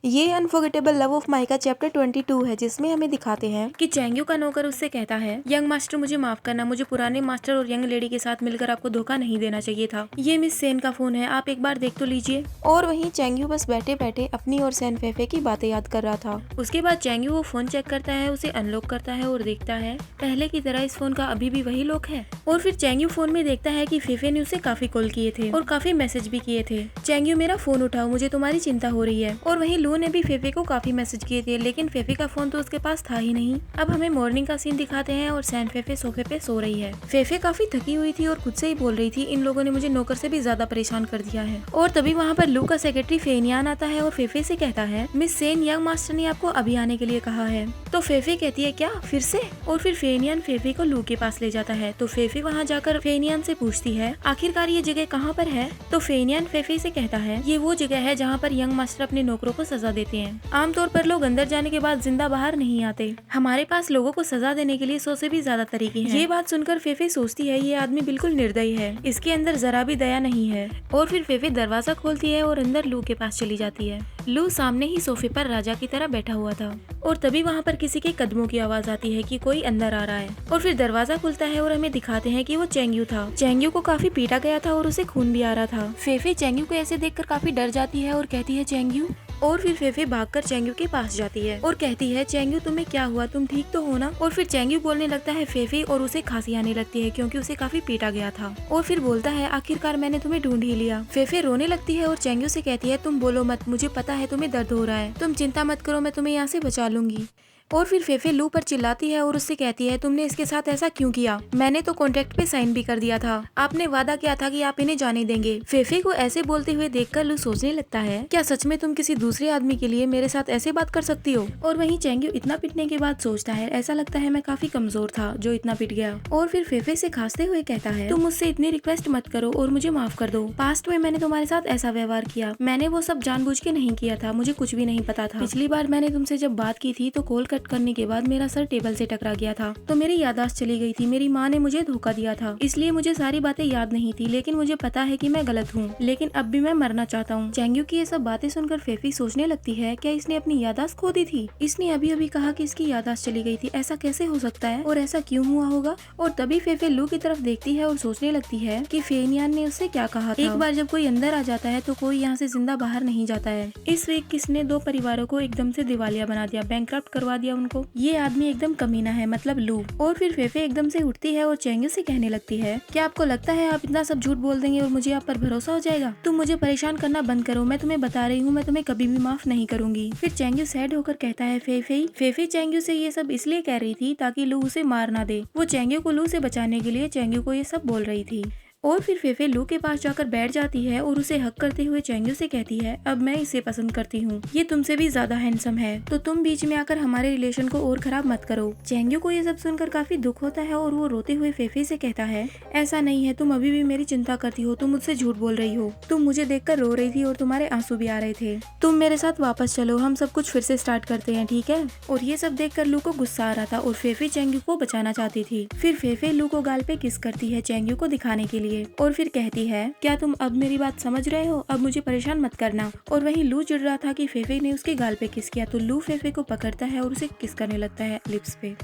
ये unforgettable love of mica chapter 22 है, जिसमें हमें दिखाते हैं कि चैंग्यू का नौकर उससे कहता है, यंग मास्टर मुझे माफ करना, मुझे पुराने मास्टर और यंग लेडी के साथ मिलकर आपको धोखा नहीं देना चाहिए था। ये मिस सेन का फोन है, आप एक बार देख तो लीजिए। और वहीं चैंग्यू बस बैठे बैठे अपनी और सैन फेफे की बातें याद कर रहा था। उसके बाद चैंग्यू वो फोन चेक करता है, उसे अनलॉक करता है और देखता है पहले की तरह इस फोन का अभी भी वही लॉक है। और फिर चैंग्यू फोन में देखता है कि फेफे ने उसे काफी कॉल किए थे और काफी मैसेज भी किए थे। चैंग्यू मेरा फोन उठाओ, मुझे तुम्हारी चिंता हो रही है। और वहीं लू ने भी फेफे को काफी मैसेज किए थे, लेकिन फेफे का फोन तो उसके पास था ही नहीं। अब हमें मॉर्निंग का सीन दिखाते हैं और सैन फेफे सोफे पे सो रही है। फेफे काफी थकी हुई थी और खुद से ही बोल रही थी, इन लोगों ने मुझे नौकर से भी ज्यादा परेशान कर दिया है। और तभी वहाँ पर लू का सेक्रेटरी फेनियान आता है और फेफे से कहता है, मिस सेन यंग मास्टर ने आपको अभी आने के लिए कहा है। तो फेफे कहती है, क्या फिर से? और फिर फेनियान फेफे को लू के पास ले जाता है। तो फेफे वहाँ जाकर फेनियान से पूछती है, आखिरकार ये जगह कहाँ पर है? तो फेनियान फेफे से कहता है, ये वो जगह है जहाँ पर यंग मास्टर अपने नौकरों को सजा देते हैं। आमतौर पर लोग अंदर जाने के बाद जिंदा बाहर नहीं आते। हमारे पास लोगों को सजा देने के लिए 100 से भी ज्यादा तरीके हैं। ये बात सुनकर फेफे सोचती है, ये आदमी बिल्कुल निर्दयी है, इसके अंदर जरा भी दया नहीं है। और फिर फेफे दरवाजा खोलती है और अंदर लू के पास चली जाती है। लू सामने ही सोफे पर राजा की तरह बैठा हुआ था। और तभी वहाँ पर किसी के कदमों की आवाज आती है कि कोई अंदर आ रहा है। और फिर दरवाजा खुलता है और हमें दिखाते हैं कि वो चैंग्यू था। चैंग्यू को काफी पीटा गया था और उसे खून भी आ रहा था। फेफे चैंग्यू को ऐसे देखकर काफी डर जाती है और कहती है, चैंग्यू। और फिर फेफे भागकर चैंग्यू के पास जाती है और कहती है, चैंग्यू तुम्हें क्या हुआ, तुम ठीक तो हो ना? और फिर चैंग्यू बोलने लगता है फेफे और उसे खांसी आने लगती है क्योंकि उसे काफी पीटा गया था। और फिर बोलता है, आखिरकार मैंने तुम्हें ढूंढ ही लिया। फेफे रोने लगती है और चैंग्यू से कहती है, तुम बोलो मत, मुझे पता है तुम्हें दर्द हो रहा है, तुम चिंता मत करो, मैं तुम्हें यहाँ से बचा लूंगी। और फिर फेफे लू पर चिल्लाती है और उससे कहती है, तुमने इसके साथ ऐसा क्यों किया? मैंने तो कॉन्ट्रैक्ट पे साइन भी कर दिया था, आपने वादा किया था कि आप इन्हें जाने देंगे। फेफे को ऐसे बोलते हुए देखकर लू सोचने लगता है, क्या सच में तुम किसी दूसरे आदमी के लिए मेरे साथ ऐसे बात कर सकती हो? और वहीं चैंग्यू इतना पिटने के बाद सोचता है, ऐसा लगता है मैं काफी कमजोर था जो इतना पिट गया। और फिर फेफे से खांसते हुए कहता है, तुम मुझसे इतनी रिक्वेस्ट मत करो और मुझे माफ कर दो। पास्ट में मैंने तुम्हारे साथ ऐसा व्यवहार किया, मैंने वो सब जानबूझ के नहीं किया था, मुझे कुछ भी नहीं पता था। पिछली बार मैंने तुमसे जब बात की थी तो कॉल कट करने के बाद मेरा सर टेबल से टकरा गया था, तो मेरी याददाश्त चली गई थी। मेरी माँ ने मुझे धोखा दिया था, इसलिए मुझे सारी बातें याद नहीं थी, लेकिन मुझे पता है कि मैं गलत हूँ, लेकिन अब भी मैं मरना चाहता हूँ। चैंग्यू की ये सब बातें सुनकर फेफी सोचने लगती है, क्या इसने अपनी याददाश्त खो दी थी? इसने अभी अभी कहा कि इसकी याददाश्त चली गई थी, ऐसा कैसे हो सकता है और ऐसा क्यों हुआ होगा? और तभी फेफे लू की तरफ देखती है और सोचने लगती है कि फेनियान ने उससे क्या कहा था। एक बार जब कोई अंदर आ जाता है तो कोई यहाँ से जिंदा बाहर नहीं जाता है। इस वीक किसने 2 परिवारों को एकदम से दिवालिया बना दिया, बैंकक्रप्ट करवा दिया उनको। ये आदमी एकदम कमीना है, मतलब लू। और फिर फेफे एकदम से उठती है और चैंग्यू से कहने लगती है, क्या आपको लगता है आप इतना सब झूठ बोल देंगे और मुझे आप पर भरोसा हो जाएगा? तुम मुझे परेशान करना बंद करो, मैं तुम्हें बता रही हूँ, मैं तुम्हें कभी भी माफ नहीं करूंगी। फिर चैंग्यू सैड होकर कहता है, फेफे चैंग्यू से ये सब इसलिए कह रही थी ताकि लू उसे मार ना दे। वो चैंग्यू को लू से बचाने के लिए चैंग्यू को ये सब बोल रही थी। और फिर फेफे लू के पास जाकर बैठ जाती है और उसे हक करते हुए चैंग्यू से कहती है, अब मैं इसे पसंद करती हूँ, ये तुमसे भी ज्यादा हैंडसम है, तो तुम बीच में आकर हमारे रिलेशन को और खराब मत करो। चैंग्यू को ये सब सुनकर काफी दुख होता है और वो रोते हुए फेफे से कहता है, ऐसा नहीं है, तुम अभी भी मेरी चिंता करती हो, तुम मुझसे झूठ बोल रही हो, तुम मुझे देखकर रो रही थी और तुम्हारे आंसू भी आ रहे थे। तुम मेरे साथ वापस चलो, हम सब कुछ फिर से स्टार्ट करते हैं, ठीक है? और ये सब देखकर लू को गुस्सा आ रहा था और फेफे चैंग्यू को बचाना चाहती थी। फिर फेफे लू को गाल पे किस करती है चैंग्यू को दिखाने के लिए और फिर कहती है, क्या तुम अब मेरी बात समझ रहे हो? अब मुझे परेशान मत करना। और वहीं लू चिढ़ रहा था कि फेफे ने उसके गाल पे किस किया, तो लू फेफे को पकड़ता है और उसे किस करने लगता है लिप्स पे।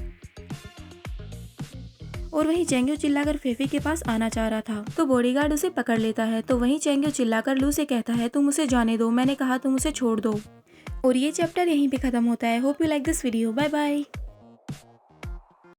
और वहीं चैंग्यू चिल्लाकर फेफे के पास आना चाह रहा था, तो बॉडीगार्ड उसे पकड़ लेता है। तो वहीं चैंग्यू चिल्लाकर लू से कहता है, तुम उसे जाने दो, मैंने कहा तुम उसे छोड़ दो। और ये चैप्टर यहीं पे खत्म होता है। Hope you like this video. Bye bye.